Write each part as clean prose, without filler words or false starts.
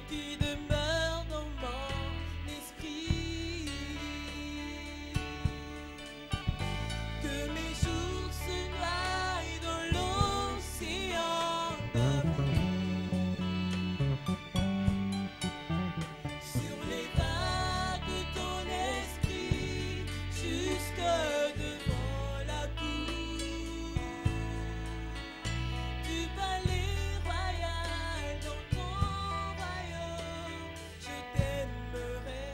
qui demeure dans mon esprit. Que mes jours se noient dans l'océan d'amour, sur les vagues de ton esprit, jusque devant la cour du palais royal. Dans ton royaume, je t'aimerai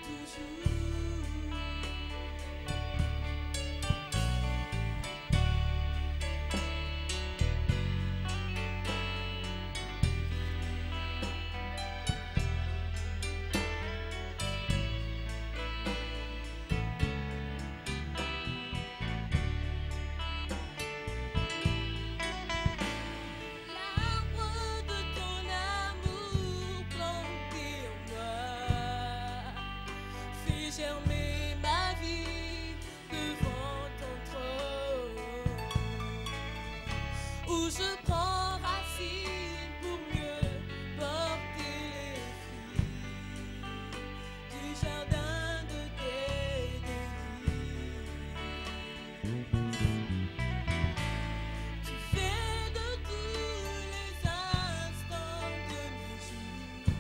toujours. L'arbre de ton amour planté en moi fait germer ma vie devant ton trône, où je prends racine pour mieux porter les fruits du jardin de tes délices. Tu fais de tous les instants de mes jours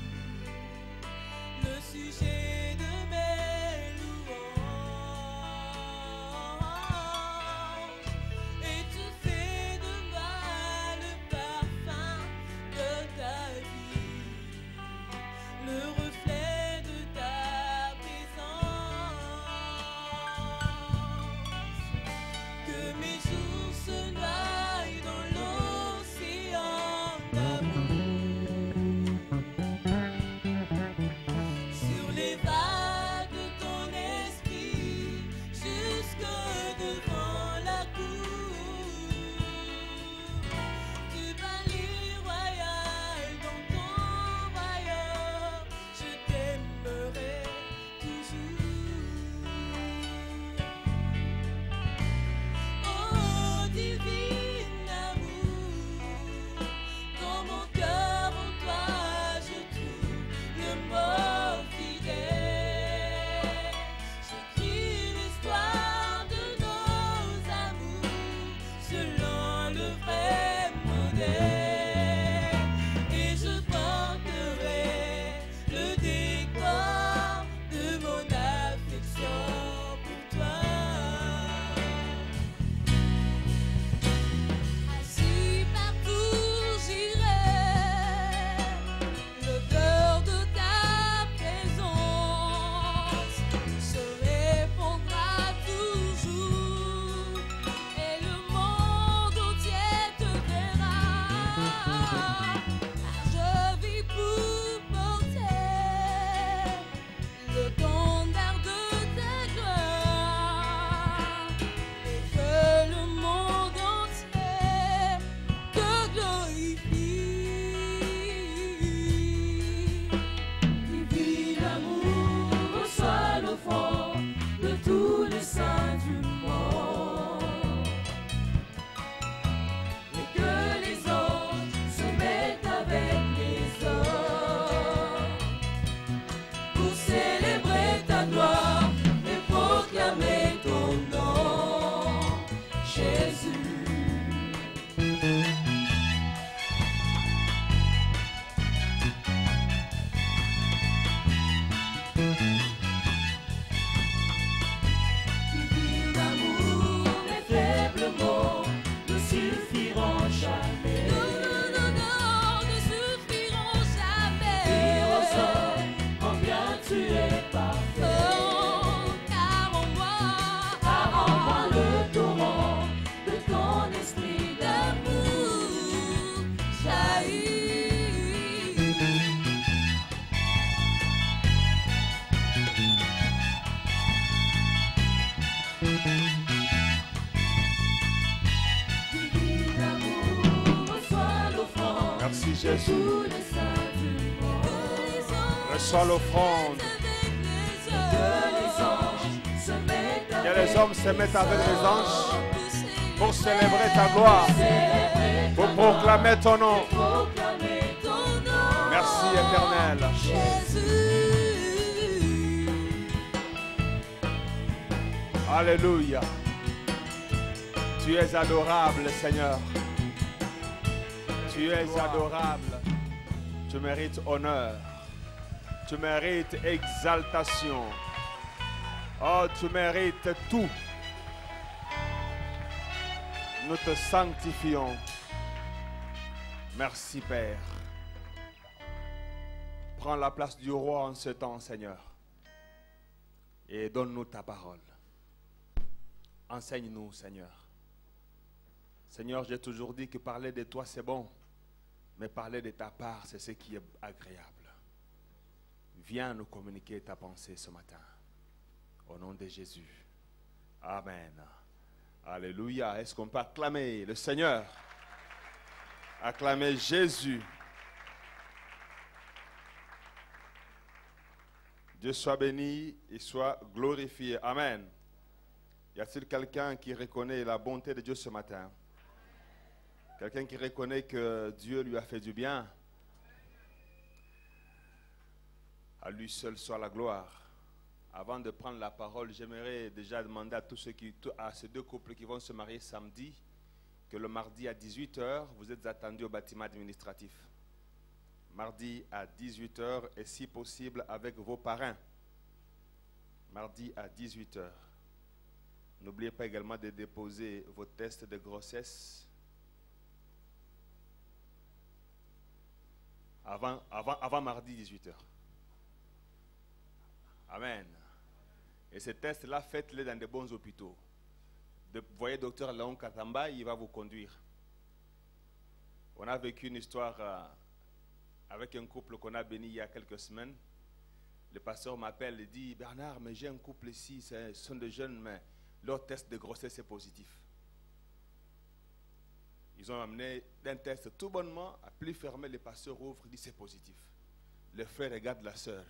le sujet de mes louanges, et tu fais de moi le parfum de ta vie, le reflet de ta présence. Que mes jours se noient dans l'océan d'amour, sur les vagues de ton esprit, jusque devant la cour du palais royal. Dans ton royaume, je t'aimerai toujours. Oh divin amour, dans mon cœur en toi je trouve le mot fidèle. J'écris l'histoire de nos amours selon le vrai modèle, et je porterai le décor de mon affection pour toi. Ainsi partout j'irai, l'odeur de ta présence se répandra toujours, et le monde entier te verra. Je vis pour porter le standard de ta gloire, et que le monde entier te glorifie. Divin amour, reçois l'offrande de tous les saints du monde, et que les anges se mettent avec les hommes pour célébrer ta gloire et proclamer ton nom, Jésus. Divin amour, mes faibles mots ne suffiront jamais. Non, ne suffiront jamais. Dire aux hommes combien tu es parfait. Oh, car en moi le torrent de ton esprit d'amour jaillit. Divin amour, reçois l'offrande Merci de Jésus. tous les saints du monde. Reçois l'offrande. Que les anges se mettent Que avec les hommes se mettent avec les anges pour célébrer ta gloire, pour proclamer ton nom. Merci éternel. Jésus. Alléluia. Tu es adorable, Seigneur. Tu es adorable. Tu mérites honneur. Tu mérites exaltation. Oh, tu mérites tout. Nous te sanctifions. Merci, Père. Prends la place du roi en ce temps, Seigneur. Et donne-nous ta parole. Enseigne-nous, Seigneur. Seigneur, j'ai toujours dit que parler de toi, c'est bon. Mais parler de ta part, c'est ce qui est agréable. Viens nous communiquer ta pensée ce matin. Au nom de Jésus. Amen. Alléluia. Est-ce qu'on peut acclamer le Seigneur? Acclamer Jésus. Dieu soit béni et soit glorifié. Amen. Y a-t-il quelqu'un qui reconnaît la bonté de Dieu ce matin? Quelqu'un qui reconnaît que Dieu lui a fait du bien? À lui seul soit la gloire. Avant de prendre la parole, j'aimerais déjà demander à tous à ces deux couples qui vont se marier samedi, que le mardi à 18h, vous êtes attendus au bâtiment administratif. Mardi à 18h et si possible avec vos parrains. Mardi à 18h. N'oubliez pas également de déposer vos tests de grossesse avant mardi 18h. Amen. Et ces tests-là, faites-les dans de bons hôpitaux. Vous voyez docteur Léon Katamba, il va vous conduire. On a vécu une histoire avec un couple qu'on a béni il y a quelques semaines. Le pasteur m'appelle et dit, Bernard, mais j'ai un couple ici, ce sont des jeunes, mais leur test de grossesse est positif. Ils ont amené un test tout bonnement, à plus fermer, le pasteur ouvre, il dit c'est positif. Le frère regarde la sœur.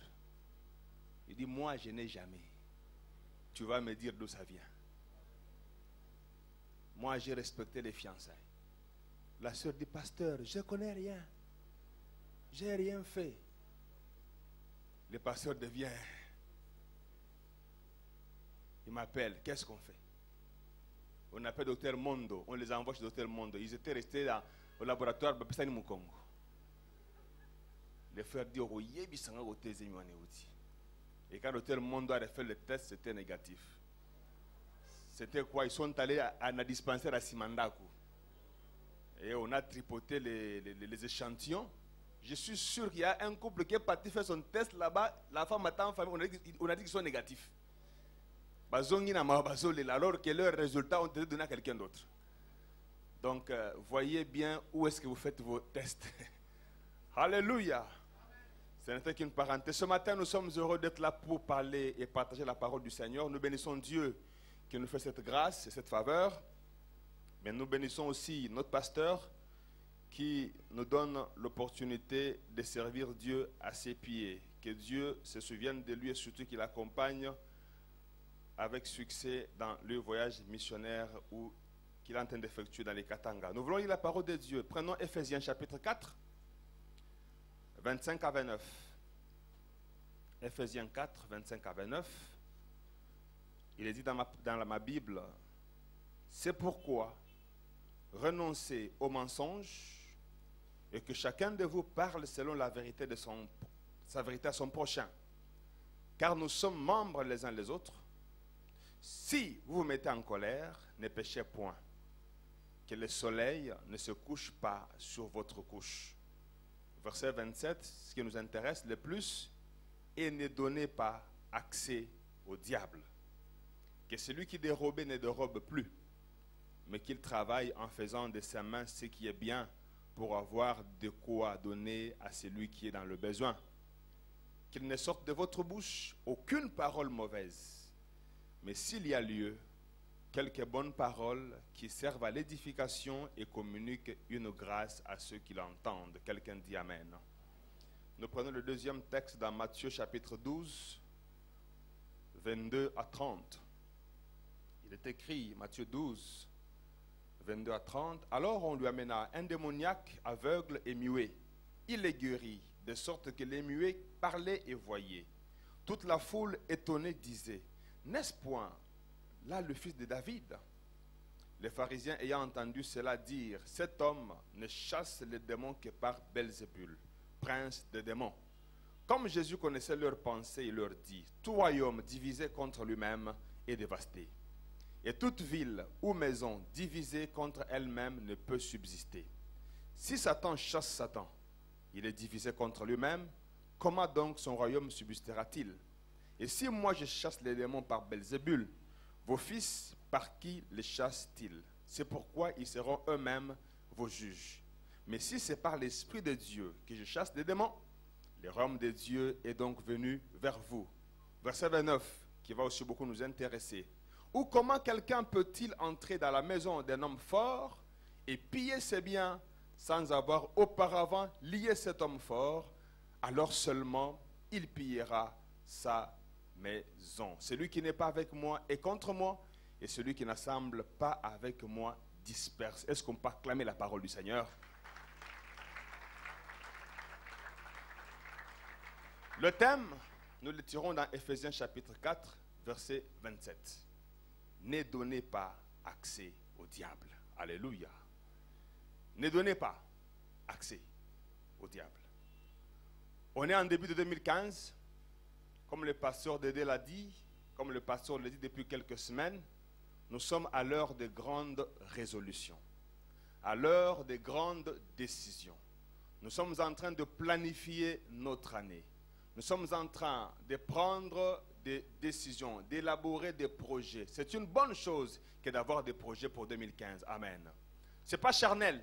Il dit, moi je n'ai jamais. Tu vas me dire d'où ça vient. Moi j'ai respecté les fiançailles. La sœur dit, pasteur, je ne connais rien. J'ai rien fait. Le pasteur devient. Il m'appelle, qu'est-ce qu'on fait? On appelle docteur Mondo, on les envoie chez docteur Mondo. Ils étaient restés au laboratoire de Bapistani Mukongo. Le frère dit, et quand le docteur Mondo a fait le test, c'était négatif. C'était quoi? Ils sont allés à un dispensaire à Simandaku. Et on a tripoté les échantillons. Je suis sûr qu'il y a un couple qui est parti faire son test là-bas. La femme attend en famille, on a dit qu'ils sont négatifs. Alors que leurs résultats ont été donnés à quelqu'un d'autre. Donc, voyez bien où est-ce que vous faites vos tests. Alléluia. Ce n'était qu'une parenthèse. Ce matin, nous sommes heureux d'être là pour parler et partager la parole du Seigneur. Nous bénissons Dieu qui nous fait cette grâce et cette faveur. Mais nous bénissons aussi notre pasteur qui nous donne l'opportunité de servir Dieu à ses pieds. Que Dieu se souvienne de lui et surtout qu'il l'accompagne avec succès dans le voyage missionnaire qu'il est en train d'effectuer dans les Katanga. Nous voulons lire la parole de Dieu. Prenons Ephésiens chapitre 4, 25 à 29. Ephésiens 4, 25 à 29. Il est dit dans ma Bible, c'est pourquoi renoncez aux mensonges et que chacun de vous parle selon la vérité sa vérité à son prochain. Car nous sommes membres les uns les autres. Si vous vous mettez en colère, ne péchez point. Que le soleil ne se couche pas sur votre couche. Verset 27, ce qui nous intéresse le plus, et ne donnez pas accès au diable. Que celui qui dérobe ne dérobe plus, mais qu'il travaille en faisant de ses mains ce qui est bien pour avoir de quoi donner à celui qui est dans le besoin. Qu'il ne sorte de votre bouche aucune parole mauvaise, mais s'il y a lieu, quelques bonnes paroles qui servent à l'édification et communiquent une grâce à ceux qui l'entendent. Quelqu'un dit Amen. Nous prenons le deuxième texte dans Matthieu chapitre 12, 22 à 30. Il est écrit, Matthieu 12, 22 à 30. Alors on lui amena un démoniaque aveugle et muet. Il les guérit de sorte que les muets parlaient et voyaient. Toute la foule étonnée disait, n'est-ce point là le fils de David? Les pharisiens ayant entendu cela dire, cet homme ne chasse les démons que par Belzébul, prince des démons. Comme Jésus connaissait leurs pensées, il leur dit, tout royaume divisé contre lui-même est dévasté. Et toute ville ou maison divisée contre elle-même ne peut subsister. Si Satan chasse Satan, il est divisé contre lui-même, comment donc son royaume subsistera-t-il? Et si moi je chasse les démons par Belzébul, vos fils, par qui les chassent-ils? C'est pourquoi ils seront eux-mêmes vos juges. Mais si c'est par l'Esprit de Dieu que je chasse les démons, le royaume de Dieu est donc venu vers vous. Verset 29, qui va aussi beaucoup nous intéresser. Ou comment quelqu'un peut-il entrer dans la maison d'un homme fort et piller ses biens sans avoir auparavant lié cet homme fort? Alors seulement il pillera sa maison. Celui qui n'est pas avec moi est contre moi, et celui qui n'assemble pas avec moi disperse. Est-ce qu'on peut acclamer la parole du Seigneur? Le thème, nous le tirons dans Éphésiens chapitre 4, verset 27. Ne donnez pas accès au diable. Alléluia. Ne donnez pas accès au diable. On est en début de 2015. Comme le pasteur Dédé l'a dit, comme le pasteur l'a dit depuis quelques semaines, nous sommes à l'heure de grandes résolutions, à l'heure de grandes décisions. Nous sommes en train de planifier notre année. Nous sommes en train de prendre des décisions, d'élaborer des projets. C'est une bonne chose que d'avoir des projets pour 2015. Amen. Ce n'est pas charnel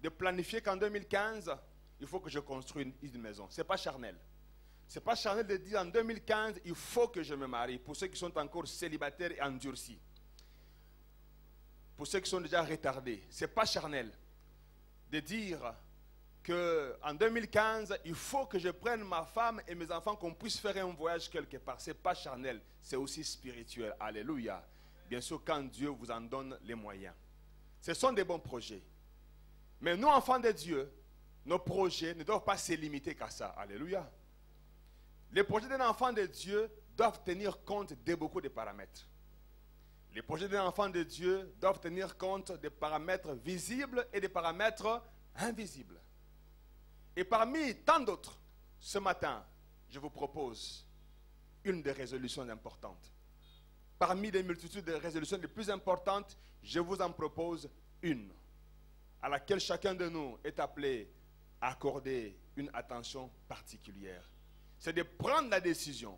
de planifier qu'en 2015, il faut que je construise une maison. Ce n'est pas charnel. Ce n'est pas charnel de dire en 2015, il faut que je me marie. Pour ceux qui sont encore célibataires et endurcis. Pour ceux qui sont déjà retardés. Ce n'est pas charnel de dire qu'en 2015, il faut que je prenne ma femme et mes enfants, qu'on puisse faire un voyage quelque part. Ce n'est pas charnel, c'est aussi spirituel. Alléluia. Bien sûr, quand Dieu vous en donne les moyens. Ce sont des bons projets. Mais nous, enfants de Dieu, nos projets ne doivent pas se limiter qu'à ça. Alléluia. Les projets d'un enfant de Dieu doivent tenir compte de beaucoup de paramètres. Les projets d'un enfant de Dieu doivent tenir compte des paramètres visibles et des paramètres invisibles. Et parmi tant d'autres, ce matin, je vous propose une des résolutions importantes. Parmi les multitudes de résolutions les plus importantes, je vous en propose une, à laquelle chacun de nous est appelé à accorder une attention particulière. C'est de prendre la décision,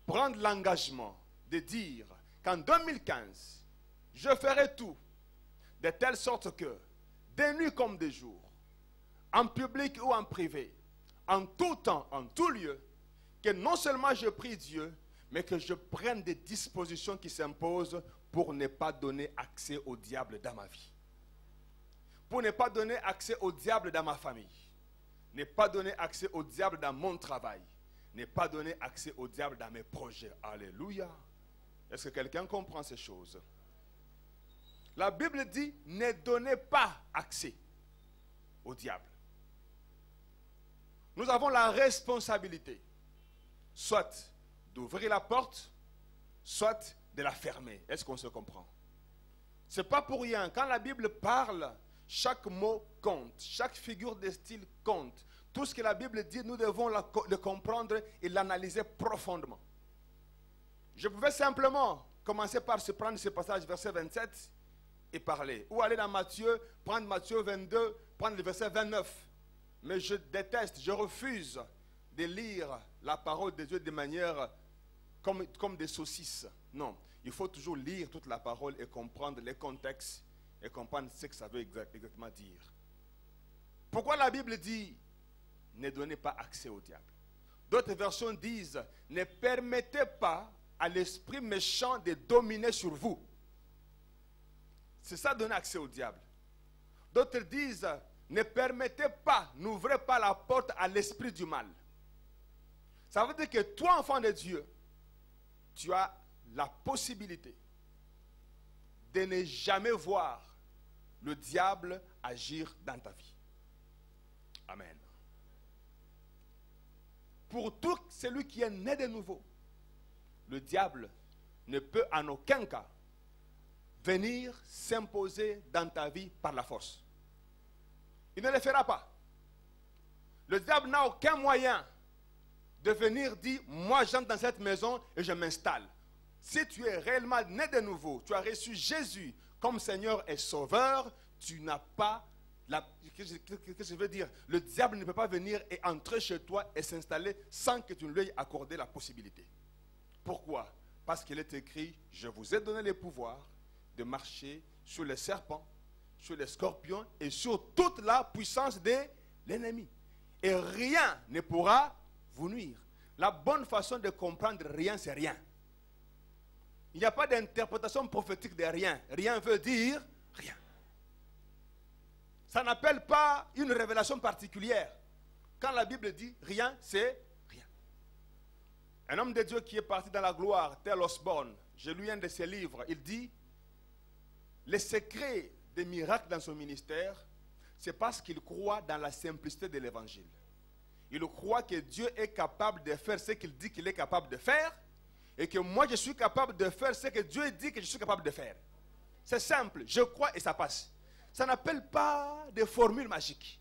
prendre l'engagement de dire qu'en 2015, je ferai tout de telle sorte que, des nuits comme des jours, en public ou en privé, en tout temps, en tout lieu, que non seulement je prie Dieu, mais que je prenne des dispositions qui s'imposent pour ne pas donner accès au diable dans ma vie. Pour ne pas donner accès au diable dans ma famille. Ne pas donner accès au diable dans mon travail. Ne pas donner accès au diable dans mes projets. Alléluia. Est-ce que quelqu'un comprend ces choses? La Bible dit, ne donnez pas accès au diable. Nous avons la responsabilité, soit d'ouvrir la porte, soit de la fermer. Est-ce qu'on se comprend? Ce n'est pas pour rien. Quand la Bible parle, chaque mot compte, chaque figure de style compte. Tout ce que la Bible dit, nous devons le comprendre et l'analyser profondément. Je pouvais simplement commencer par se prendre ce passage, verset 27, et parler. Ou aller dans Matthieu, prendre Matthieu 22, prendre le verset 29. Mais je déteste, je refuse de lire la parole de Dieu de manière comme des saucisses. Non, il faut toujours lire toute la parole et comprendre les contextes et comprendre ce que ça veut exactement dire. Pourquoi la Bible dit ne donnez pas accès au diable? D'autres versions disent ne permettez pas à l'esprit méchant de dominer sur vous. C'est ça, donner accès au diable. D'autres disent ne permettez pas, n'ouvrez pas la porte à l'esprit du mal. Ça veut dire que toi, enfant de Dieu, tu as la possibilité de ne jamais voir le diable agir dans ta vie. Amen. pour tout celui qui est né de nouveau, le diable ne peut en aucun cas venir s'imposer dans ta vie par la force. Il ne le fera pas. Le diable n'a aucun moyen de venir dire, moi j'entre dans cette maison et je m'installe. Si tu es réellement né de nouveau, tu as reçu Jésus comme Seigneur et Sauveur, tu n'as pas qu'est-ce que je veux dire? Le diable ne peut pas venir et entrer chez toi et s'installer sans que tu ne lui aies accordé la possibilité. Pourquoi? Parce qu'il est écrit, je vous ai donné le pouvoir de marcher sur les serpents, sur les scorpions et sur toute la puissance de l'ennemi. Et rien ne pourra vous nuire. La bonne façon de comprendre rien, c'est rien. Il n'y a pas d'interprétation prophétique de rien. Rien veut dire rien. Ça n'appelle pas une révélation particulière. Quand la Bible dit rien, c'est rien. Un homme de Dieu qui est parti dans la gloire, tel Osborne, j'ai lu un de ses livres, il dit, les secrets des miracles dans son ministère, c'est parce qu'il croit dans la simplicité de l'évangile. Il croit que Dieu est capable de faire ce qu'il dit qu'il est capable de faire, et que moi je suis capable de faire ce que Dieu dit que je suis capable de faire. C'est simple, je crois et ça passe. Ça n'appelle pas de formule magique.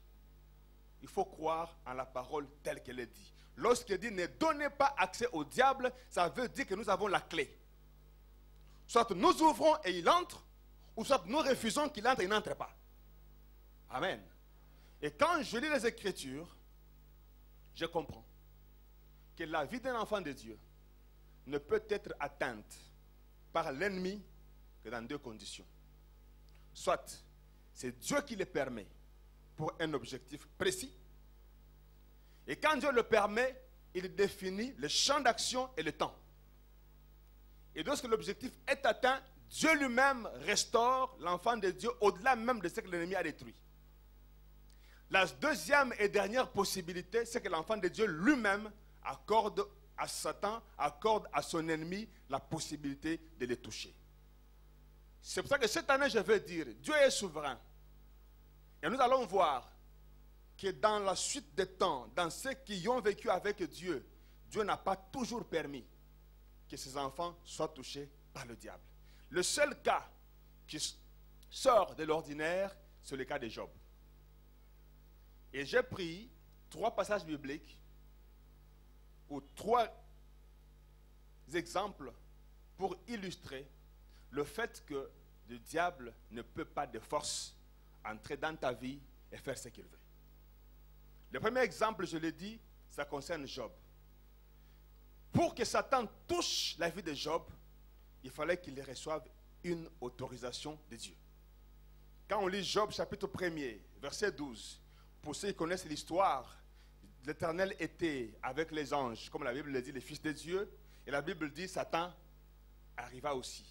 Il faut croire en la parole telle qu'elle est dit. Lorsqu'il dit ne donnez pas accès au diable, ça veut dire que nous avons la clé. Soit nous ouvrons et il entre, ou soit nous refusons qu'il entre et il n'entre pas. Amen. Et quand je lis les Écritures, je comprends que la vie d'un enfant de Dieu ne peut être atteinte par l'ennemi que dans deux conditions. Soit c'est Dieu qui le permet pour un objectif précis. Et quand Dieu le permet, il définit le champ d'action et le temps. Et lorsque l'objectif est atteint, Dieu lui-même restaure l'enfant de Dieu au-delà même de ce que l'ennemi a détruit. La deuxième et dernière possibilité, c'est que l'enfant de Dieu lui-même accorde à Satan, accorde à son ennemi la possibilité de le toucher. C'est pour ça que cette année, je veux dire, Dieu est souverain. Et nous allons voir que dans la suite des temps, dans ceux qui ont vécu avec Dieu, Dieu n'a pas toujours permis que ses enfants soient touchés par le diable. Le seul cas qui sort de l'ordinaire, c'est le cas de Job. Et j'ai pris 3 passages bibliques ou 3 exemples pour illustrer le fait que le diable ne peut pas de force entrer dans ta vie et faire ce qu'il veut. Le premier exemple, je l'ai dit, ça concerne Job. Pour que Satan touche la vie de Job, il fallait qu'il reçoive une autorisation de Dieu. Quand on lit Job chapitre 1er, verset 12, pour ceux qui connaissent l'histoire, l'Éternel était avec les anges, comme la Bible le dit, les fils de Dieu, et la Bible dit, Satan arriva aussi.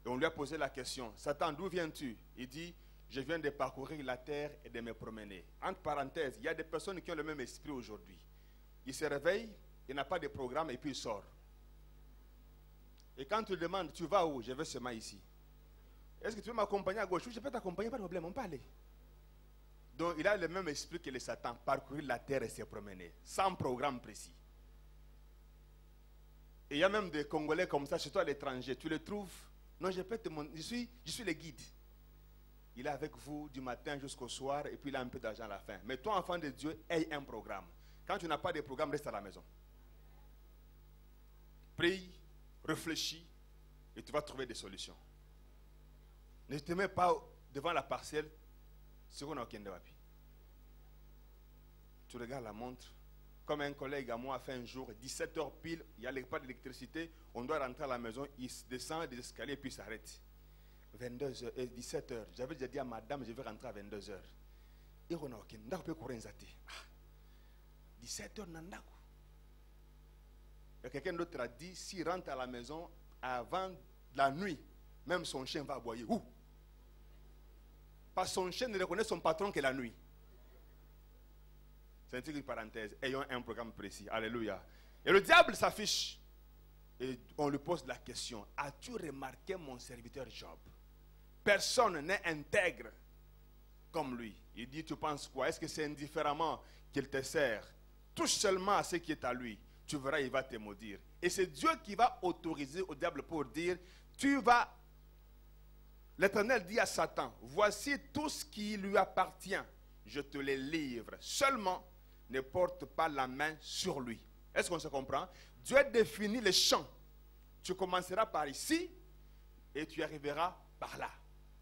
Et on lui a posé la question, Satan, d'où viens-tu? Il dit, je viens de parcourir la terre et de me promener. Entre parenthèses, il y a des personnes qui ont le même esprit aujourd'hui. Il se réveille, il n'a pas de programme et puis il sort. Et quand tu lui demandes, tu vas où? Je vais seulement ici. Est-ce que tu veux m'accompagner à gauche? Oui, je peux t'accompagner, pas de problème, on peut aller. Donc il a le même esprit que le Satan, parcourir la terre et se promener, sans programme précis. Et il y a même des Congolais comme ça, chez toi à l'étranger, tu les trouves. Non, je peux te montrer, je suis le guide. Il est avec vous du matin jusqu'au soir et puis il a un peu d'argent à la fin. Mais toi, enfant de Dieu, aie un programme. Quand tu n'as pas de programme, reste à la maison. Prie, réfléchis et tu vas trouver des solutions. Ne te mets pas devant la parcelle ce qu'on n'a aucun débat. Tu regardes la montre. Comme un collègue à moi a fait un jour, 17h pile, il n'y a pas d'électricité, on doit rentrer à la maison, il descend des escaliers et puis il s'arrête. 22h et 17h. J'avais déjà dit à madame, je vais rentrer à 22h. Et on a aucun. 17h, Nandako. Et quelqu'un d'autre a dit, s'il rentre à la maison avant la nuit, même son chien va aboyer. Où? Parce que son chien ne reconnaît son patron que la nuit. C'est une parenthèse. Ayons un programme précis. Alléluia. Et le diable s'affiche. Et on lui pose la question, as-tu remarqué mon serviteur Job? Personne n'est intègre comme lui. Il dit, tu penses quoi? Est-ce que c'est indifféremment qu'il te sert touche seulement à ce qui est à lui. Tu verras, il va te maudire. Et c'est Dieu qui va autoriser au diable pour dire, tu vas... L'Éternel dit à Satan, voici tout ce qui lui appartient, je te les livre. Seulement, ne porte pas la main sur lui. Est-ce qu'on se comprend? Dieu définit les champs. Tu commenceras par ici et tu arriveras par là.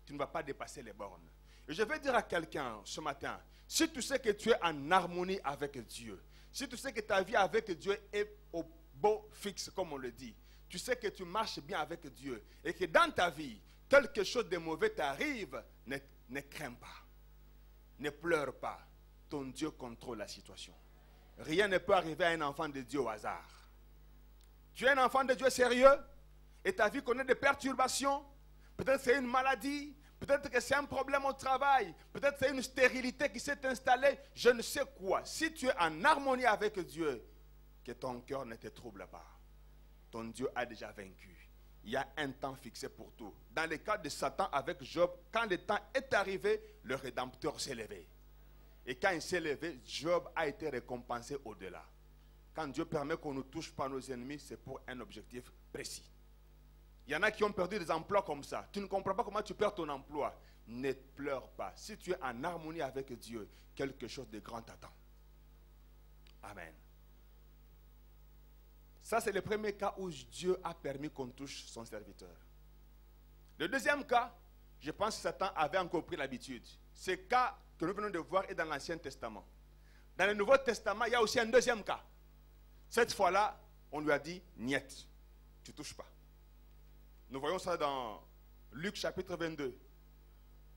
Tu ne vas pas dépasser les bornes. Et je vais dire à quelqu'un ce matin, si tu sais que tu es en harmonie avec Dieu, si tu sais que ta vie avec Dieu est au beau fixe, comme on le dit, tu sais que tu marches bien avec Dieu et que dans ta vie, quelque chose de mauvais t'arrive, ne crains pas, ne pleure pas. Ton Dieu contrôle la situation. Rien ne peut arriver à un enfant de Dieu au hasard. Tu es un enfant de Dieu sérieux et ta vie connaît des perturbations. Peut-être que c'est une maladie, peut-être que c'est un problème au travail, peut-être que c'est une stérilité qui s'est installée, je ne sais quoi. Si tu es en harmonie avec Dieu, que ton cœur ne te trouble pas. Ton Dieu a déjà vaincu. Il y a un temps fixé pour tout. Dans le cas de Satan avec Job, quand le temps est arrivé, le Rédempteur s'est levé. Et quand il s'est levé, Job a été récompensé au-delà. Quand Dieu permet qu'on ne touche pas nos ennemis, c'est pour un objectif précis. Il y en a qui ont perdu des emplois comme ça. Tu ne comprends pas comment tu perds ton emploi. Ne pleure pas. Si tu es en harmonie avec Dieu, quelque chose de grand t'attend. Amen. Ça, c'est le premier cas où Dieu a permis qu'on touche son serviteur. Le deuxième cas, je pense que Satan avait encore pris l'habitude. Ce cas que nous venons de voir est dans l'Ancien Testament. Dans le Nouveau Testament, il y a aussi un deuxième cas. Cette fois-là, on lui a dit, niet, tu ne touches pas. Nous voyons ça dans Luc chapitre 22,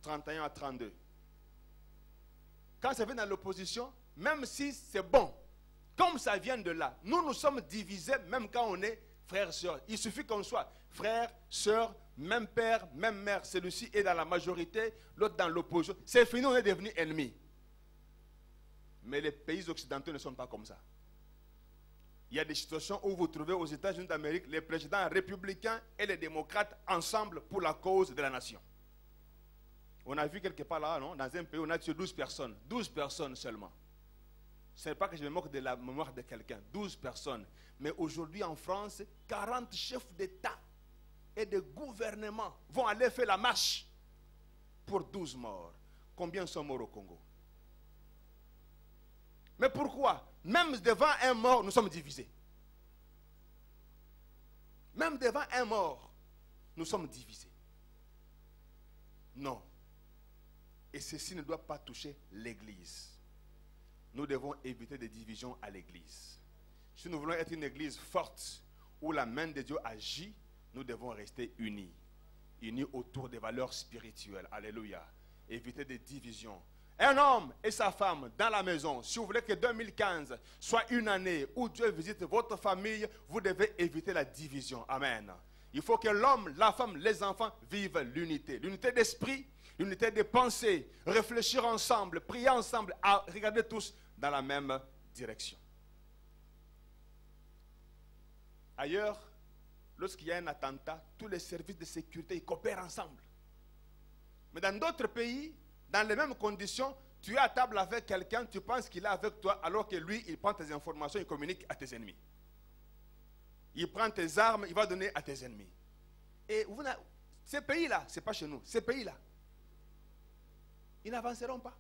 31 à 32. Quand ça vient dans l'opposition, même si c'est bon, comme ça vient de là, nous sommes divisés même quand on est frères, sœurs. Il suffit qu'on soit frères, sœurs, même père, même mère. Celui-ci est dans la majorité, l'autre dans l'opposition. C'est fini, on est devenus ennemis. Mais les pays occidentaux ne sont pas comme ça. Il y a des situations où vous trouvez aux États-Unis d'Amérique les présidents républicains et les démocrates ensemble pour la cause de la nation. On a vu quelque part là, non? Dans un pays, on a tué 12 personnes. 12 personnes seulement. Ce n'est pas que je me moque de la mémoire de quelqu'un. 12 personnes. Mais aujourd'hui en France, 40 chefs d'État et de gouvernement vont aller faire la marche pour 12 morts. Combien sont morts au Congo? Mais pourquoi? Même devant un mort, nous sommes divisés. Même devant un mort, nous sommes divisés. Non. Et ceci ne doit pas toucher l'Église. Nous devons éviter des divisions à l'Église. Si nous voulons être une Église forte, où la main de Dieu agit, nous devons rester unis. Unis autour des valeurs spirituelles. Alléluia. Éviter des divisions. Un homme et sa femme dans la maison, si vous voulez que 2015 soit une année où Dieu visite votre famille, vous devez éviter la division. Amen. Il faut que l'homme, la femme, les enfants vivent l'unité. L'unité d'esprit, l'unité de pensée, réfléchir ensemble, prier ensemble, regarder tous dans la même direction. Ailleurs, lorsqu'il y a un attentat, tous les services de sécurité ils coopèrent ensemble. Mais dans d'autres pays, dans les mêmes conditions, tu es à table avec quelqu'un, tu penses qu'il est avec toi, alors que lui, il prend tes informations, il communique à tes ennemis. Il prend tes armes, il va donner à tes ennemis. Et ces pays-là, ce n'est pas chez nous, ces pays-là, ils n'avanceront pas.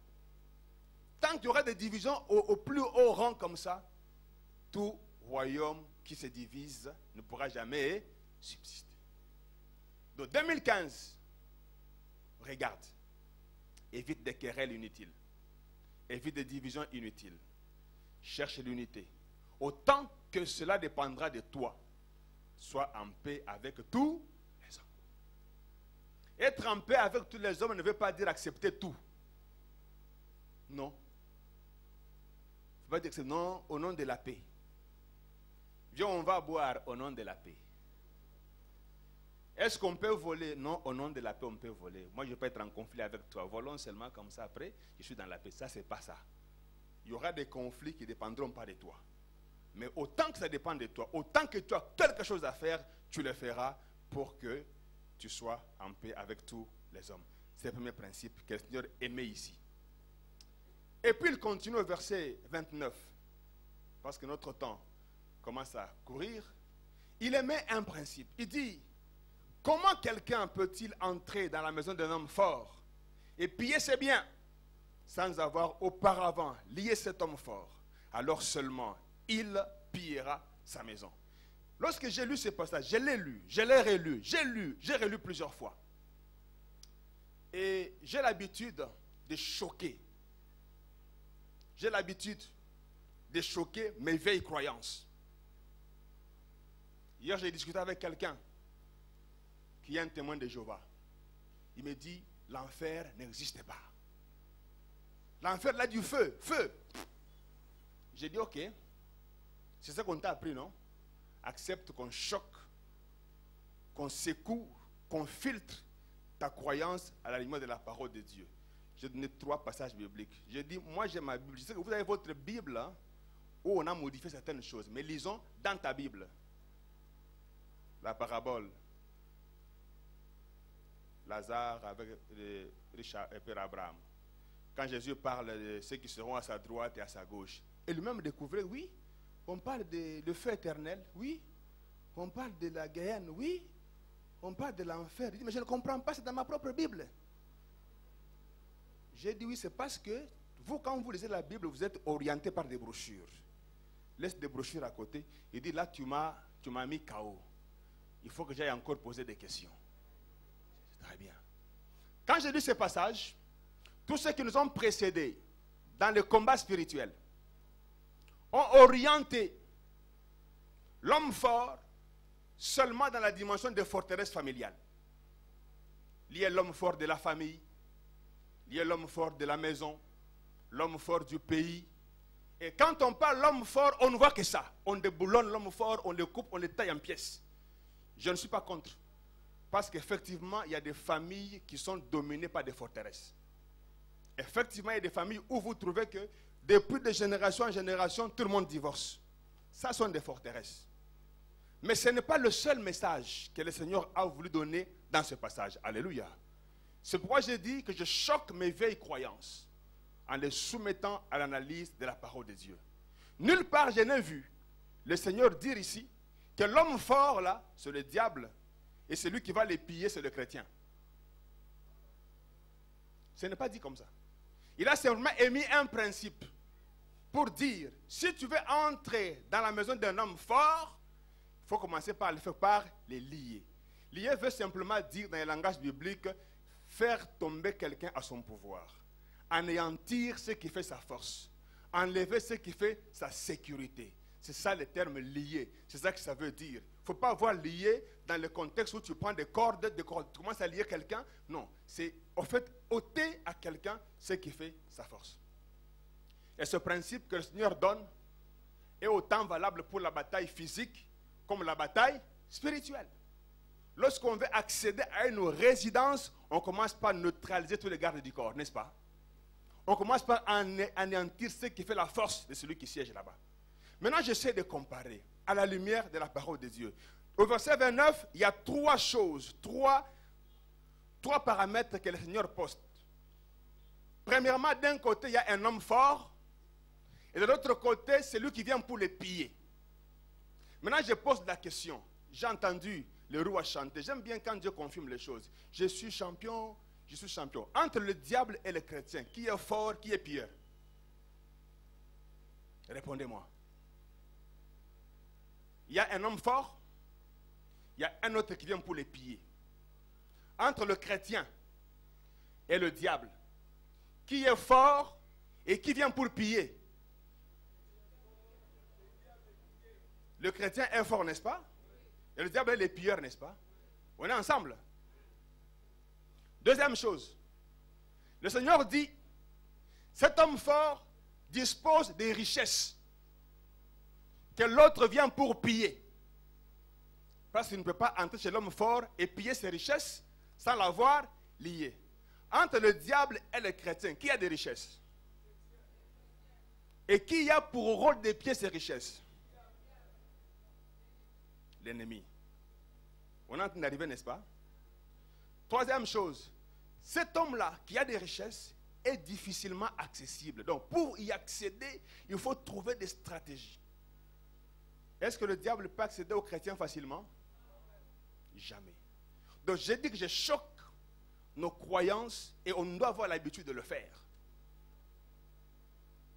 Tant qu'il y aura des divisions au plus haut rang comme ça, tout royaume qui se divise ne pourra jamais subsister. Donc 2015, regarde, évite des querelles inutiles, évite des divisions inutiles, cherche l'unité. Autant que cela dépendra de toi, sois en paix avec tous les hommes. Être en paix avec tous les hommes ne veut pas dire accepter tout. Non. Il ne faut pas dire que c'est non au nom de la paix. Viens, on va boire au nom de la paix. Est-ce qu'on peut voler? Non, au nom de la paix, on peut voler. Moi, je ne peux pas être en conflit avec toi. Volons seulement comme ça. Après, je suis dans la paix. Ça, ce n'est pas ça. Il y aura des conflits qui ne dépendront pas de toi. Mais autant que ça dépend de toi, autant que tu as quelque chose à faire, tu le feras pour que tu sois en paix avec tous les hommes. C'est le premier principe que le Seigneur aimait ici. Et puis il continue au verset 29. parce que notre temps commence à courir, il émet un principe. Il dit, comment quelqu'un peut-il entrer dans la maison d'un homme fort et piller ses biens sans avoir auparavant lié cet homme fort? Alors seulement, il pillera sa maison. Lorsque j'ai lu ce passage, je l'ai lu, je l'ai relu, j'ai relu plusieurs fois. Et j'ai l'habitude de choquer. J'ai l'habitude de choquer mes vieilles croyances. Hier, j'ai discuté avec quelqu'un qui est un témoin de Jéhovah. Il me dit, l'enfer n'existe pas. L'enfer, là, du feu, feu. J'ai dit, ok, c'est ça qu'on t'a appris, non? Accepte qu'on choque, qu'on secoue, qu'on filtre ta croyance à la lumière de la parole de Dieu. J'ai donné 3 passages bibliques. J'ai dit, moi j'ai ma Bible. Je sais que vous avez votre Bible hein, où on a modifié certaines choses. Mais lisons dans ta Bible la parabole. Lazare avec Richard et Père Abraham. Quand Jésus parle de ceux qui seront à sa droite et à sa gauche. Et lui-même découvrait, oui, on parle de feu éternel, oui. On parle de la Guéhenne, oui. On parle de l'enfer. Il dit, mais je ne comprends pas, c'est dans ma propre Bible. J'ai dit, oui, c'est parce que vous, quand vous lisez la Bible, vous êtes orienté par des brochures. Laisse des brochures à côté. Il dit, là, tu m'as mis KO. Il faut que j'aille encore poser des questions. Très bien. Quand j'ai lu ce passage, tous ceux qui nous ont précédés dans le combat spirituel ont orienté l'homme fort seulement dans la dimension des forteresses familiales. Il y a l'homme fort de la famille, il y a l'homme fort de la maison, l'homme fort du pays. Et quand on parle l'homme fort, on ne voit que ça. On déboulonne l'homme fort, on le coupe, on le taille en pièces. Je ne suis pas contre. Parce qu'effectivement, il y a des familles qui sont dominées par des forteresses. Effectivement, il y a des familles où vous trouvez que depuis de génération en génération, tout le monde divorce. Ça sont des forteresses. Mais ce n'est pas le seul message que le Seigneur a voulu donner dans ce passage. Alléluia. C'est pourquoi j'ai dit que je choque mes vieilles croyances en les soumettant à l'analyse de la parole de Dieu. Nulle part je n'ai vu le Seigneur dire ici que l'homme fort là, c'est le diable, et celui qui va les piller, c'est le chrétien. Ce n'est pas dit comme ça. Il a simplement émis un principe pour dire, si tu veux entrer dans la maison d'un homme fort, il faut commencer par le faire par les lier. Lier veut simplement dire, dans le langage biblique, faire tomber quelqu'un à son pouvoir. Anéantir ce qui fait sa force. Enlever ce qui fait sa sécurité. C'est ça le terme lié. C'est ça que ça veut dire. Il ne faut pas voir lié dans le contexte où tu prends des cordes, tu commences à lier quelqu'un. Non, c'est en fait ôter à quelqu'un ce qui fait sa force. Et ce principe que le Seigneur donne est autant valable pour la bataille physique comme la bataille spirituelle. Lorsqu'on veut accéder à une résidence, on commence par neutraliser tous les gardes du corps, n'est-ce pas? On commence par anéantir ce qui fait la force de celui qui siège là-bas. Maintenant, j'essaie de comparer à la lumière de la parole de Dieu. Au verset 29, il y a 3 choses, 3 paramètres que le Seigneur poste. Premièrement, d'un côté, il y a un homme fort, et de l'autre côté, c'est lui qui vient pour les piller. Maintenant, je pose la question. J'ai entendu le roi chanter. J'aime bien quand Dieu confirme les choses. Je suis champion, je suis champion. Entre le diable et le chrétien, qui est fort, qui est pire? Répondez-moi. Il y a un homme fort, il y a un autre qui vient pour les piller. Entre le chrétien et le diable, qui est fort et qui vient pour piller? Le chrétien est fort, n'est-ce pas? Et le diable est les pilleurs, n'est-ce pas? On est ensemble. Deuxième chose, le Seigneur dit, cet homme fort dispose des richesses que l'autre vient pour piller. Parce qu'il ne peut pas entrer chez l'homme fort et piller ses richesses sans l'avoir lié. Entre le diable et le chrétien, qui a des richesses? Et qui a pour rôle de piller ces richesses? L'ennemi. On est en train d'arriver, n'est-ce pas? Troisième chose, cet homme-là qui a des richesses est difficilement accessible. Donc, pour y accéder, il faut trouver des stratégies. Est-ce que le diable peut accéder aux chrétiens facilement? Jamais. Donc j'ai dit que je choque nos croyances et on doit avoir l'habitude de le faire.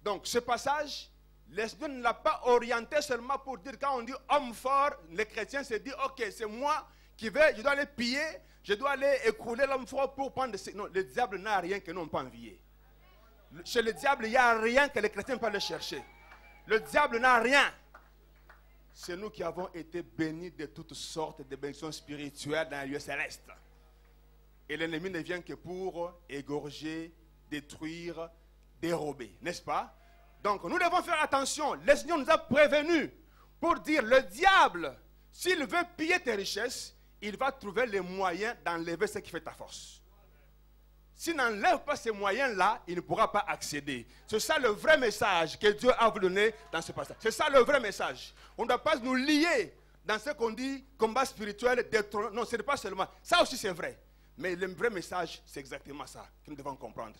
Donc ce passage, l'Esprit ne l'a pas orienté seulement pour dire, quand on dit homme fort, les chrétiens se disent, ok, c'est moi qui vais, je dois aller piller, je dois aller écrouler l'homme fort pour prendre... Non, le diable n'a rien que nous on peut envier. Chez le diable, il n'y a rien que les chrétiens peuvent aller chercher. Le diable n'a rien. C'est nous qui avons été bénis de toutes sortes de bénédictions spirituelles dans les lieux célestes. Et l'ennemi ne vient que pour égorger, détruire, dérober, n'est-ce pas? Donc nous devons faire attention. Le Seigneur nous a prévenus pour dire, le diable, s'il veut piller tes richesses, il va trouver les moyens d'enlever ce qui fait ta force. S'il n'enlève pas ces moyens-là, il ne pourra pas accéder. C'est ça le vrai message que Dieu a voulu donner dans ce passage. C'est ça le vrai message. On ne doit pas nous lier dans ce qu'on dit combat spirituel. Non, ce n'est pas seulement. Ça aussi c'est vrai. Mais le vrai message, c'est exactement ça que nous devons comprendre.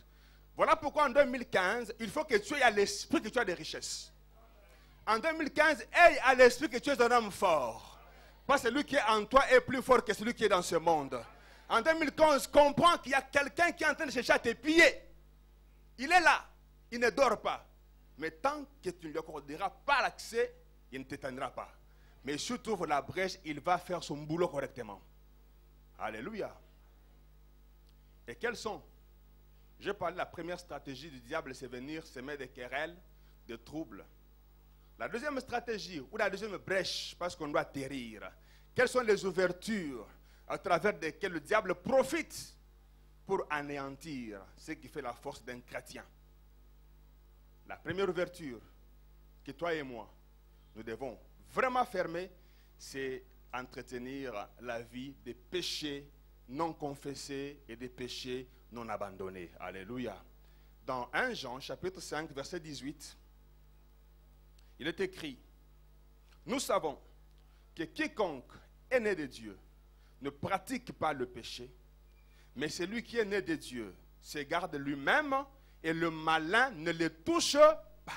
Voilà pourquoi en 2015, il faut que tu aies à l'esprit que tu as des richesses. En 2015, aie à l'esprit que tu es un homme fort. Parce que celui qui est en toi est plus fort que celui qui est dans ce monde. En 2015, comprends qu'il y a quelqu'un qui est en train de chercher à te piller. Il est là. Il ne dort pas. Mais tant que tu ne lui accorderas pas l'accès, il ne t'éteindra pas. Mais si tu ouvres la brèche, il va faire son boulot correctement. Alléluia. Et quels sont? Je parlais de la première stratégie du diable, c'est venir semer des querelles, des troubles. La deuxième stratégie, ou la deuxième brèche, parce qu'on doit atterrir. Quelles sont les ouvertures à travers desquelles le diable profite pour anéantir ce qui fait la force d'un chrétien? La première ouverture que toi et moi, nous devons vraiment fermer, c'est entretenir la vie des péchés non confessés et des péchés non abandonnés. Alléluia. Dans 1 Jean, chapitre 5, verset 18, il est écrit, nous savons que quiconque est né de Dieu ne pratique pas le péché, mais celui qui est né de Dieu se garde lui-même et le malin ne le touche pas.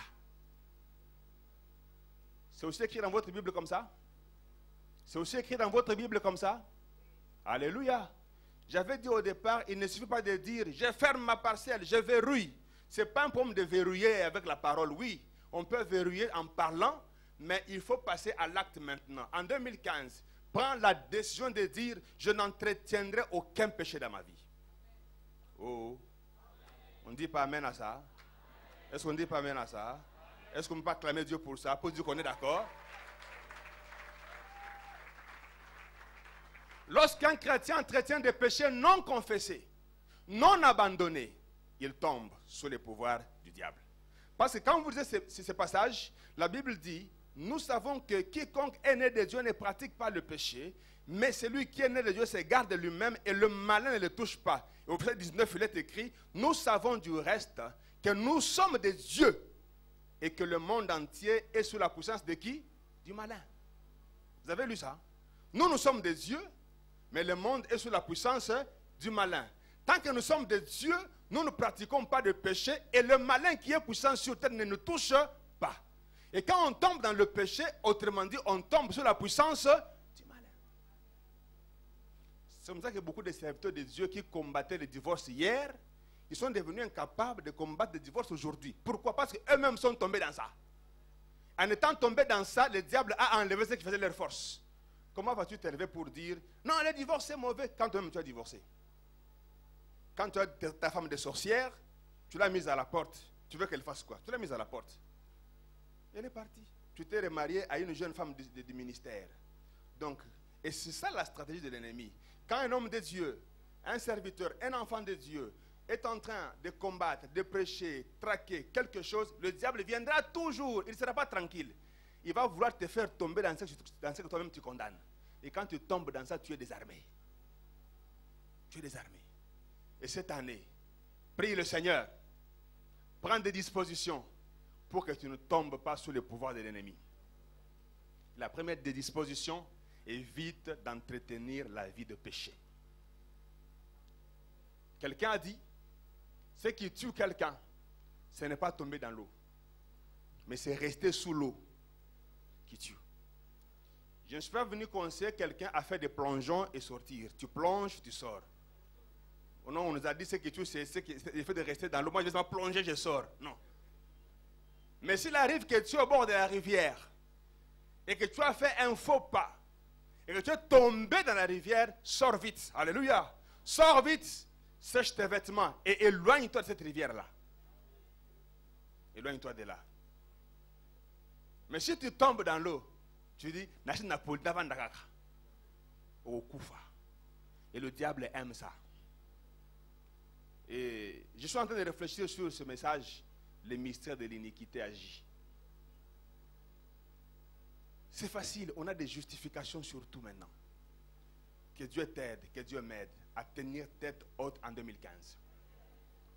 C'est aussi écrit dans votre Bible comme ça? C'est aussi écrit dans votre Bible comme ça? Alléluia. J'avais dit au départ, il ne suffit pas de dire, je ferme ma parcelle, je verrouille. Ce n'est pas un problème de verrouiller avec la parole. Oui, on peut verrouiller en parlant, mais il faut passer à l'acte maintenant. En 2015, prends la décision de dire, je n'entretiendrai aucun péché dans ma vie. Oh, on ne dit pas amen à ça? Est-ce qu'on ne dit pas amen à ça? Est-ce qu'on ne peut pas acclamer Dieu pour ça, pour dire qu'on est d'accord? Lorsqu'un chrétien entretient des péchés non confessés, non abandonnés, il tombe sous le pouvoir du diable. Parce que quand vous lisez ce passage, la Bible dit, nous savons que quiconque est né de Dieu ne pratique pas le péché, mais celui qui est né de Dieu se garde lui-même et le malin ne le touche pas. Et au verset 19, il est écrit, nous savons du reste que nous sommes des dieux et que le monde entier est sous la puissance de qui? Du malin. Vous avez lu ça? Nous sommes des dieux, mais le monde est sous la puissance du malin. Tant que nous sommes des dieux, nous ne pratiquons pas de péché et le malin qui est puissant sur terre ne nous touche pas. Et quand on tombe dans le péché, autrement dit, on tombe sous la puissance du malin. C'est comme ça que beaucoup de serviteurs de Dieu qui combattaient le divorce hier, ils sont devenus incapables de combattre le divorce aujourd'hui. Pourquoi? Parce qu'eux-mêmes sont tombés dans ça. En étant tombés dans ça, le diable a enlevé ce qui faisait leur force. Comment vas-tu t'élever pour dire, non, le divorce c'est mauvais, quand toi-même tu as divorcé? Quand tu as ta femme de sorcière, tu l'as mise à la porte, tu veux qu'elle fasse quoi? Tu l'as mise à la porte. Elle est partie. Tu t'es remarié à une jeune femme du ministère. Donc, et c'est ça la stratégie de l'ennemi. Quand un homme de Dieu, un serviteur, un enfant de Dieu est en train de combattre, de prêcher, traquer quelque chose, le diable viendra toujours, il ne sera pas tranquille. Il va vouloir te faire tomber dans ce que toi-même tu condamnes. Et quand tu tombes dans ça, tu es désarmé. Tu es désarmé. Et cette année, prie le Seigneur. Prends des dispositions pour que tu ne tombes pas sous le pouvoir de l'ennemi. La première des dispositions, évite d'entretenir la vie de péché. Quelqu'un a dit, ce qui tue quelqu'un, ce n'est pas tomber dans l'eau, mais c'est rester sous l'eau qui tue. Je ne suis pas venu conseiller quelqu'un à faire des plongeons et sortir. Tu plonges, tu sors. Non, on nous a dit ce que tu sais, c'est le fait de rester dans l'eau. Moi, je vais plonger, je sors. Non. Mais s'il arrive que tu es au bord de la rivière et que tu as fait un faux pas et que tu es tombé dans la rivière, sors vite. Alléluia. Sors vite, sèche tes vêtements et éloigne-toi de cette rivière-là. Éloigne-toi de là. Mais si tu tombes dans l'eau, tu dis, et le diable aime ça. Et je suis en train de réfléchir sur ce message, le mystère de l'iniquité agit. C'est facile, on a des justifications sur tout maintenant. Que Dieu t'aide, que Dieu m'aide à tenir tête haute en 2015.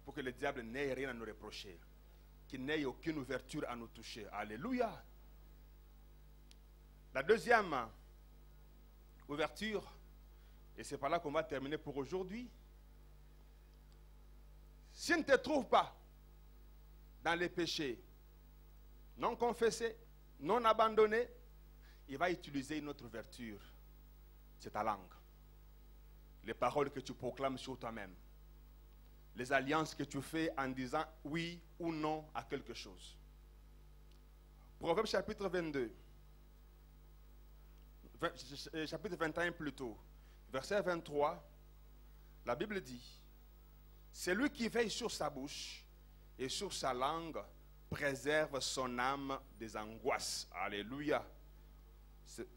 Pour que le diable n'ait rien à nous reprocher. Qu'il n'ait aucune ouverture à nous toucher. Alléluia. La deuxième ouverture, et c'est par là qu'on va terminer pour aujourd'hui. S'il ne te trouve pas dans les péchés non confessés, non abandonnés, il va utiliser une autre ouverture. C'est ta langue. Les paroles que tu proclames sur toi-même. Les alliances que tu fais en disant oui ou non à quelque chose. Proverbe chapitre 22. Chapitre 21 plutôt. Verset 23. La Bible dit: celui qui veille sur sa bouche et sur sa langue préserve son âme des angoisses. Alléluia.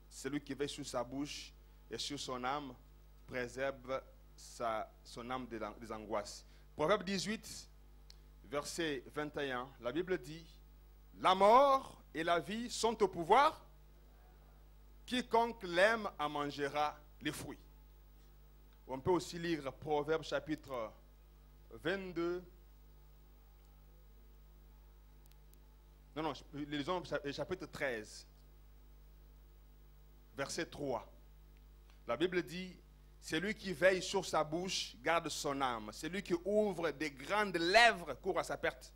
Celui qui veille sur sa bouche et sur son âme préserve son âme des angoisses. Proverbe 18, verset 21, la Bible dit: la mort et la vie sont au pouvoir. Quiconque l'aime en mangera les fruits. On peut aussi lire Proverbe chapitre 22. Non, lisons chapitre 13, verset 3. La Bible dit: celui qui veille sur sa bouche garde son âme. Celui qui ouvre des grandes lèvres court à sa perte.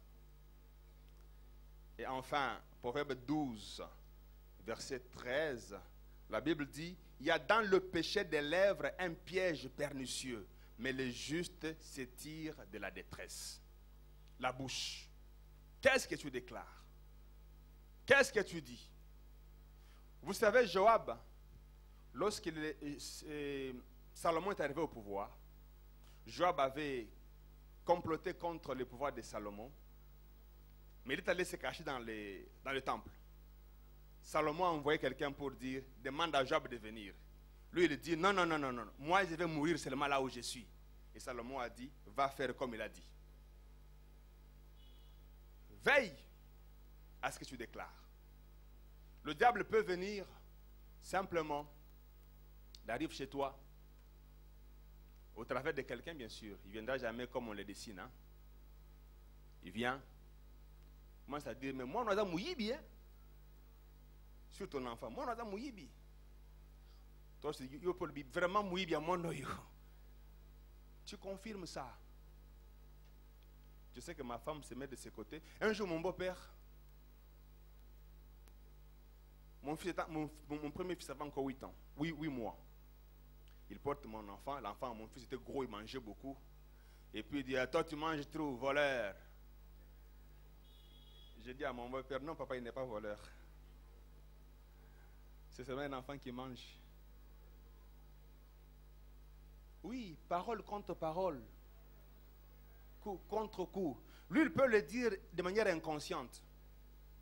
Et enfin, Proverbe 12, verset 13. La Bible dit: il y a dans le péché des lèvres un piège pernicieux, mais les justes s'étirent de la détresse. La bouche. Qu'est-ce que tu déclares? Qu'est-ce que tu dis? Vous savez, Joab, Salomon est arrivé au pouvoir, Joab avait comploté contre le pouvoir de Salomon, mais il est allé se cacher dans le temple. Salomon a envoyé quelqu'un pour dire: demande à Joab de venir. Lui, il dit: non, moi je vais mourir seulement là où je suis. Et Salomon a dit: va faire comme il a dit. Veille à ce que tu déclares. Le diable peut venir simplement, il arrive chez toi, au travers de quelqu'un, bien sûr. Il ne viendra jamais comme on le dessine. Hein? Il vient, commence à dire: mais moi, on a mouillé bien. Sur ton enfant, moi, on a mouillé bien. Toi, tu dis: vraiment mouillé bien, mon oeil. Tu confirmes ça. Je sais que ma femme se met de ses côtés. Un jour, mon beau-père, mon premier fils avait encore 8 ans, 8 mois. Il porte mon enfant, mon fils était gros, il mangeait beaucoup. Et puis il dit: toi tu manges trop, voleur. J'ai dit à mon beau-père: non papa, il n'est pas voleur. C'est seulement un enfant qui mange. Oui, parole contre parole. Coup contre coup. Lui, il peut le dire de manière inconsciente.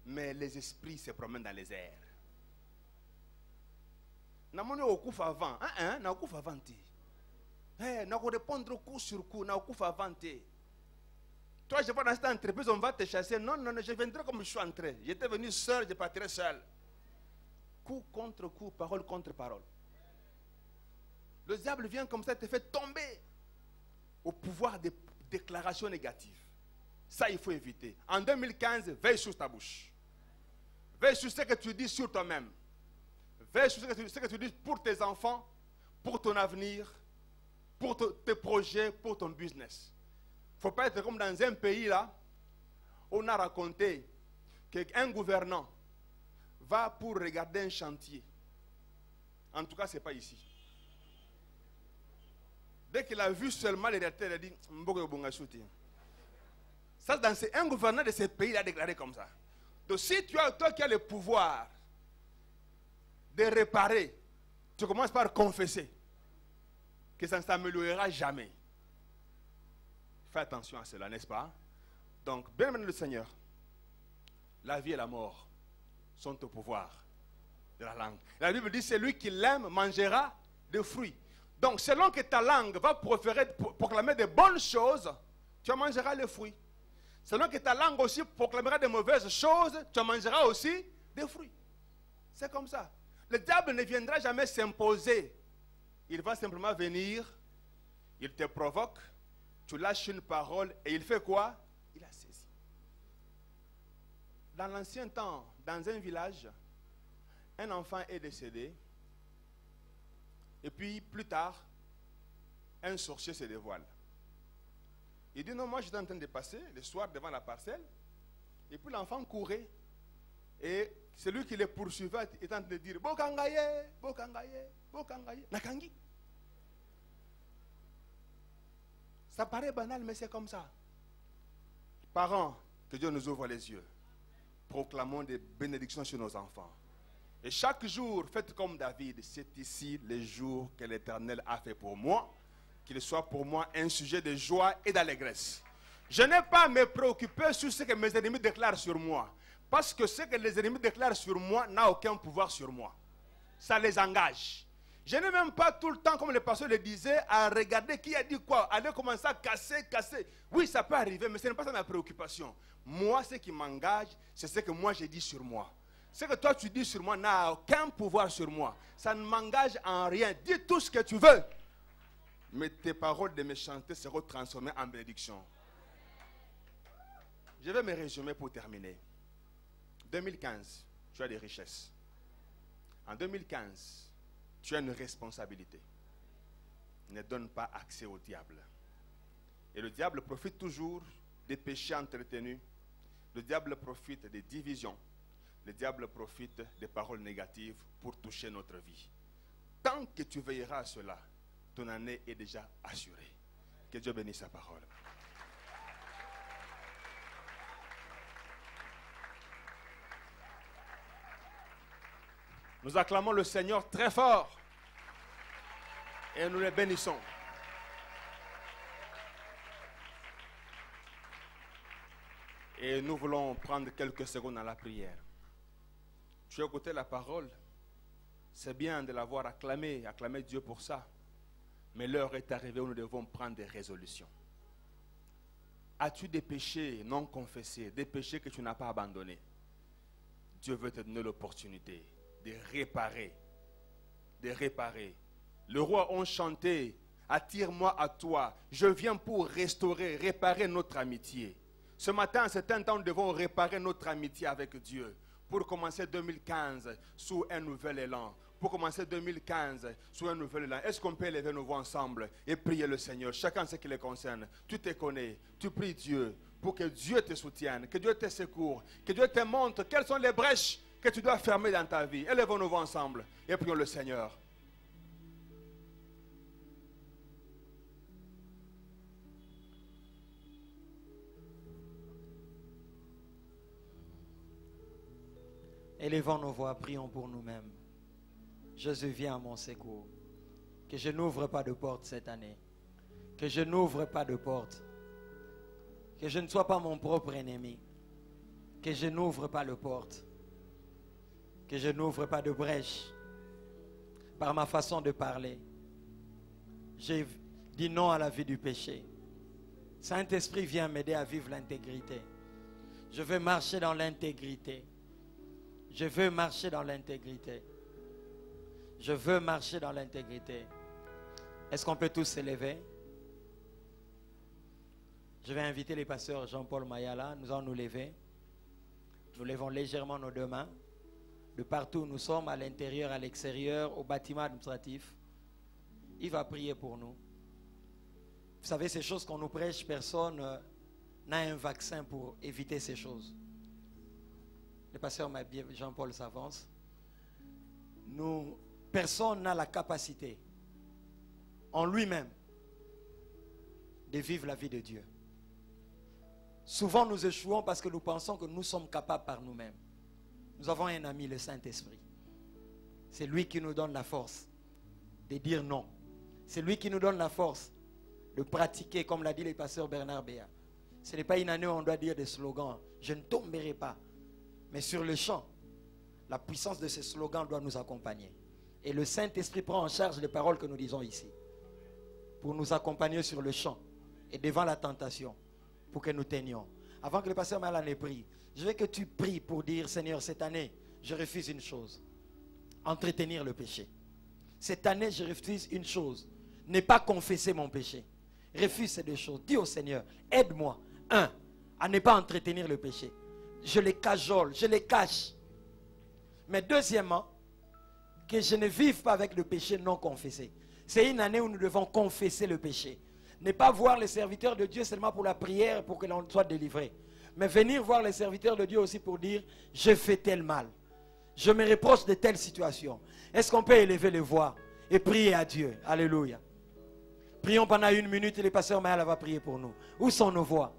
Mais les esprits se promènent dans les airs. Na moni okufa avant, na okufa avant. Na ko répondre coup sur coup, na okufa avant. Toi, je vais dans cette entreprise, on va te chasser. Non, je viendrai comme je suis entré. J'étais venu seul, je partirai seul. Coup contre coup, parole contre parole. Le diable vient comme ça, te fait tomber au pouvoir des déclarations négatives. Ça, il faut éviter. En 2015, veille sur ta bouche. Veille sur ce que tu dis sur toi-même. Veille sur ce que tu dis pour tes enfants, pour ton avenir, pour tes projets, pour ton business. Il ne faut pas être comme dans un pays là, on a raconté qu'un gouvernant va pour regarder un chantier. En tout cas, ce n'est pas ici. Dès qu'il a vu seulement les réalités, il a dit Mbogo Bonga Chouti. Ça, c'est un gouverneur de ce pays, il a déclaré comme ça. Donc, si toi qui as le pouvoir de réparer, tu commences par confesser que ça ne s'améliorera jamais. Fais attention à cela, n'est-ce pas? Donc, bien aimé le Seigneur, la vie et la mort sont au pouvoir de la langue. La Bible dit, celui qui l'aime mangera des fruits. Donc, selon que ta langue va proclamer de bonnes choses, tu mangeras les fruits. Selon que ta langue aussi proclamera de mauvaises choses, tu mangeras aussi des fruits. C'est comme ça. Le diable ne viendra jamais s'imposer. Il va simplement venir, il te provoque, tu lâches une parole et il fait quoi? Il a saisi. Dans l'ancien temps, dans un village, un enfant est décédé. Et puis, plus tard, un sorcier se dévoile. Il dit, non, moi j'étais en train de passer le soir devant la parcelle. Et puis l'enfant courait. Et celui qui le poursuivait était en train de dire, Bokangaye, Bokangaye, Bokangaye, Nakangi. Ça paraît banal, mais c'est comme ça. Parents, que Dieu nous ouvre les yeux. Proclamons des bénédictions sur nos enfants. Et chaque jour, faites comme David. C'est ici le jour que l'Éternel a fait pour moi. Qu'il soit pour moi un sujet de joie et d'allégresse. Je n'ai pas à me préoccuper sur ce que mes ennemis déclarent sur moi. Parce que ce que les ennemis déclarent sur moi n'a aucun pouvoir sur moi. Ça les engage. Je n'ai même pas tout le temps, comme le pasteur le disait, à regarder qui a dit quoi. Aller commencer à casser. Oui, ça peut arriver, mais ce n'est pas ça ma préoccupation. Moi, ce qui m'engage, c'est ce que moi j'ai dit sur moi. Ce que toi tu dis sur moi n'a aucun pouvoir sur moi. Ça ne m'engage en rien. Dis tout ce que tu veux. Mais tes paroles de méchanceté seront transformées en bénédiction. Je vais me résumer pour terminer. 2015, tu as des richesses. En 2015, tu as une responsabilité. Ne donne pas accès au diable. Et le diable profite toujours des péchés entretenus. Le diable profite des divisions. Le diable profite des paroles négatives pour toucher notre vie. Tant que tu veilleras à cela, ton année est déjà assurée. Que Dieu bénisse sa parole. Nous acclamons le Seigneur très fort et nous le bénissons. Et nous voulons prendre quelques secondes à la prière. Tu as écouté la parole, c'est bien de l'avoir acclamé Dieu pour ça. Mais l'heure est arrivée où nous devons prendre des résolutions. As-tu des péchés non confessés, des péchés que tu n'as pas abandonnés? Dieu veut te donner l'opportunité de réparer. De réparer. Le roi ont chanté, attire-moi à toi. Je viens pour restaurer, réparer notre amitié. Ce matin, c'est un temps où nous devons réparer notre amitié avec Dieu. Pour commencer 2015 sous un nouvel élan. Pour commencer 2015 sous un nouvel élan. Est-ce qu'on peut élever nos voix ensemble et prier le Seigneur? Chacun ce qui le concerne. Tu te connais. Tu pries Dieu pour que Dieu te soutienne. Que Dieu te secoue. Que Dieu te montre quelles sont les brèches que tu dois fermer dans ta vie. Élevons nos voix ensemble et prions le Seigneur. Élevons nos voix, prions pour nous-mêmes. Jésus, viens à mon secours. Que je n'ouvre pas de porte cette année. Que je n'ouvre pas de porte. Que je ne sois pas mon propre ennemi. Que je n'ouvre pas de porte. Que je n'ouvre pas de brèche. Par ma façon de parler. J'ai dit non à la vie du péché. Saint-Esprit, viens m'aider à vivre l'intégrité. Je veux marcher dans l'intégrité. Je veux marcher dans l'intégrité. Je veux marcher dans l'intégrité. Est-ce qu'on peut tous s'élever? Je vais inviter les pasteurs Jean-Paul Mayala. Nous allons nous lever. Nous levons légèrement nos deux mains. De partout où nous sommes, à l'intérieur, à l'extérieur, au bâtiment administratif. Il va prier pour nous. Vous savez, ces choses qu'on nous prêche, personne n'a un vaccin pour éviter ces choses. Le pasteur Jean-Paul s'avance. personne n'a la capacité en lui-même de vivre la vie de Dieu. Souvent nous échouons parce que nous pensons que nous sommes capables par nous-mêmes. Nous avons un ami, le Saint-Esprit. C'est lui qui nous donne la force de dire non. C'est lui qui nous donne la force de pratiquer, comme l'a dit le pasteur Bernard Béat. Ce n'est pas une année où on doit dire des slogans. Je ne tomberai pas. Mais sur le champ, la puissance de ces slogans doit nous accompagner. Et le Saint-Esprit prend en charge les paroles que nous disons ici pour nous accompagner sur le champ et devant la tentation pour que nous tenions. Avant que le pasteur Malan ait prie, je veux que tu pries pour dire, Seigneur, cette année, je refuse une chose. Entretenir le péché. Cette année, je refuse une chose. Ne pas confesser mon péché. Refuse ces deux choses. Dis au Seigneur, aide-moi. Un, à ne pas entretenir le péché. Je les cajole, je les cache. Mais deuxièmement, que je ne vive pas avec le péché non confessé. C'est une année où nous devons confesser le péché. Ne pas voir les serviteurs de Dieu seulement pour la prière, pour que l'on soit délivré. Mais venir voir les serviteurs de Dieu aussi pour dire, je fais tel mal. Je me reproche de telle situation. Est-ce qu'on peut élever les voix et prier à Dieu? Alléluia. Prions pendant 1 minute et le pasteur Maël va prier pour nous. Où sont nos voix?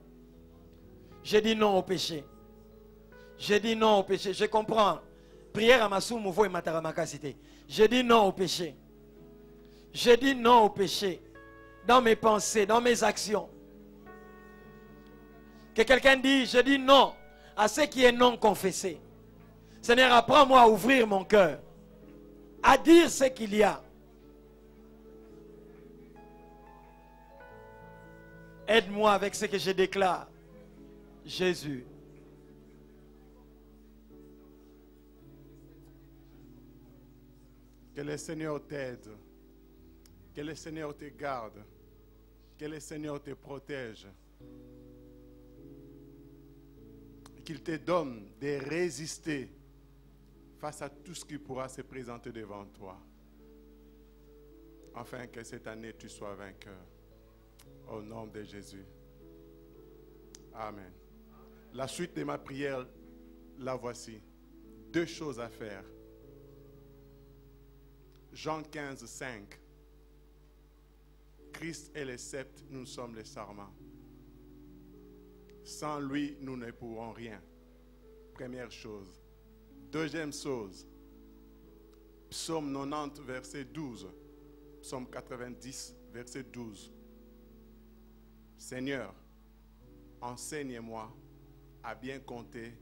J'ai dit non au péché. J'ai dit non au péché. Je comprends. Prière à Massou, Mouvo et Mataramakasité. J'ai dit non au péché. J'ai dit non au péché. Dans mes pensées, dans mes actions. Que quelqu'un dise, je dis non à ce qui est non confessé. Seigneur, apprends-moi à ouvrir mon cœur, à dire ce qu'il y a. Aide-moi avec ce que je déclare. Jésus. Que le Seigneur t'aide. Que le Seigneur te garde. Que le Seigneur te protège. Qu'il te donne de résister face à tout ce qui pourra se présenter devant toi. Afin que cette année tu sois vainqueur. Au nom de Jésus. Amen. La suite de ma prière, la voici. 2 choses à faire. Jean 15, 5. Christ est le sceptre, nous sommes les sarments. Sans lui, nous ne pourrons rien. Première chose. Deuxième chose. Psaume 90, verset 12. Psaume 90, verset 12. Seigneur, enseigne-moi à bien compter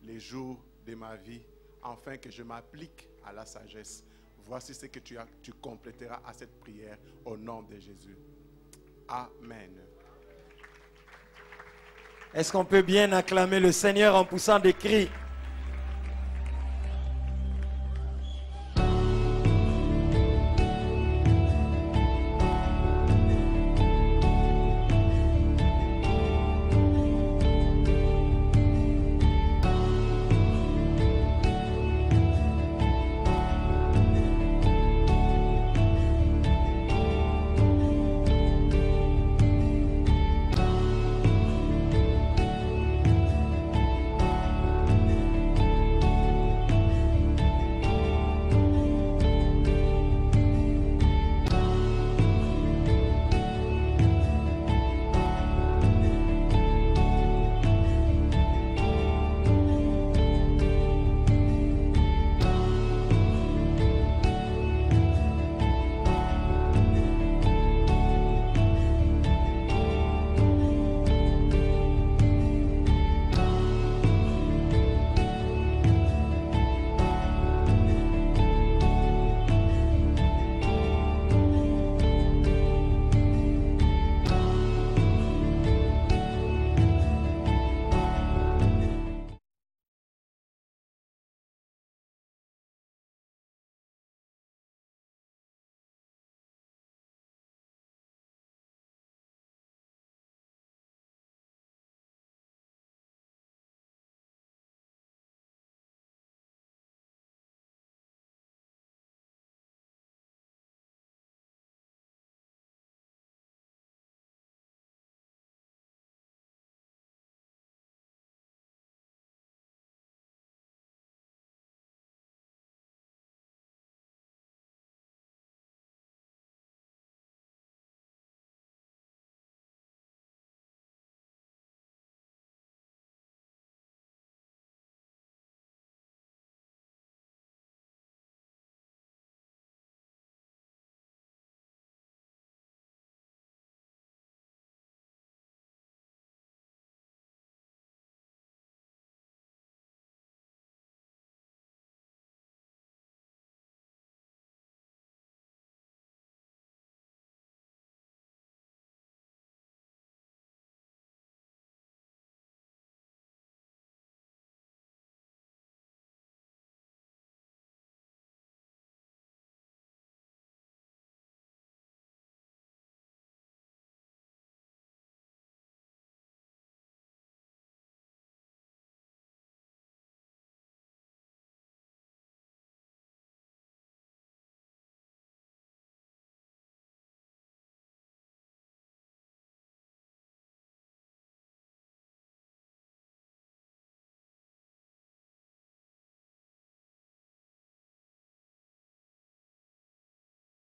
les jours de ma vie, afin que je m'applique à la sagesse. Voici ce que tu compléteras à cette prière au nom de Jésus. Amen. Est-ce qu'on peut bien acclamer le Seigneur en poussant des cris?